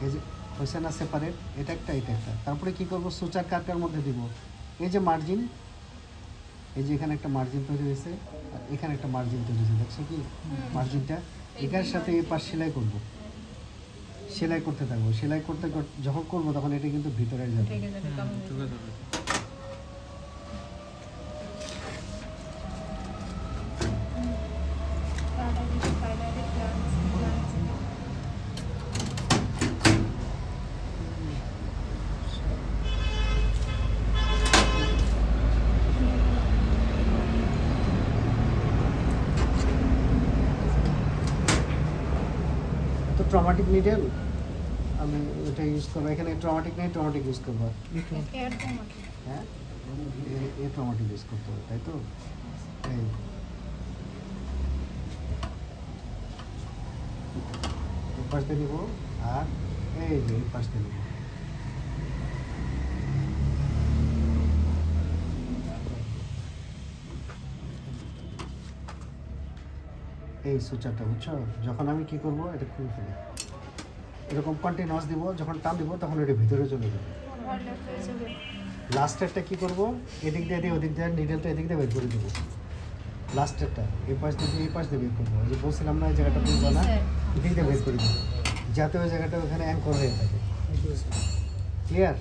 এই যে হয়েছে না সেপারেট, এটা একটা এটা একটা। তারপরে কি করব, সুচার কাটকার মধ্যে দিব এই যে মার্জিন, এই যে এখানে একটা মার্জিন তৈরি হয়েছে আর এখানে একটা মার্জিন তৈরি হয়েছে, দেখছো কি মার্জিনটা, এটার সাথে এই পাশ সেলাই করব, সেলাই করতে থাকবো, সেলাই করতে যখন করবো তখন এটা কিন্তু ভিতরে যাবে। তো ট্রমাটিক নিডেল আমি ওটা ইউজ করবো, এখানে ট্রমাটিক নেই, ট্রমাটিক ইউজ করবো। হ্যাঁ, এ ট্রমাটিক ইউজ করতে হবে, তাই তো? এই পাশ দিয়ে নিব আর এই যে এই পাশ দিয়ে নিব। এই সুচারটা বুঝছো, যখন আমি কি করব এটা খুলে ফেলি, এরকম কন্টিনিউয়াস দিব, যখন টান দিব তখন এটা ভিতরে চলে যাবে। লাস্টেরটা কি করব, এদিক দিয়ে ওদিক দিয়ে নিডেলটা এদিক দিয়ে বের করে দেবো। লাস্টেরটা এই পাশ দিয়ে এই পাশ দিয়ে বের করবো, যে বলছিলাম না এই জায়গাটা বুঝবো না, এদিক দিয়ে বের করে দেবো, যাতে ওই জায়গাটা ওখানে অ্যাঙ্কর হয়ে থাকে। ক্লিয়ার?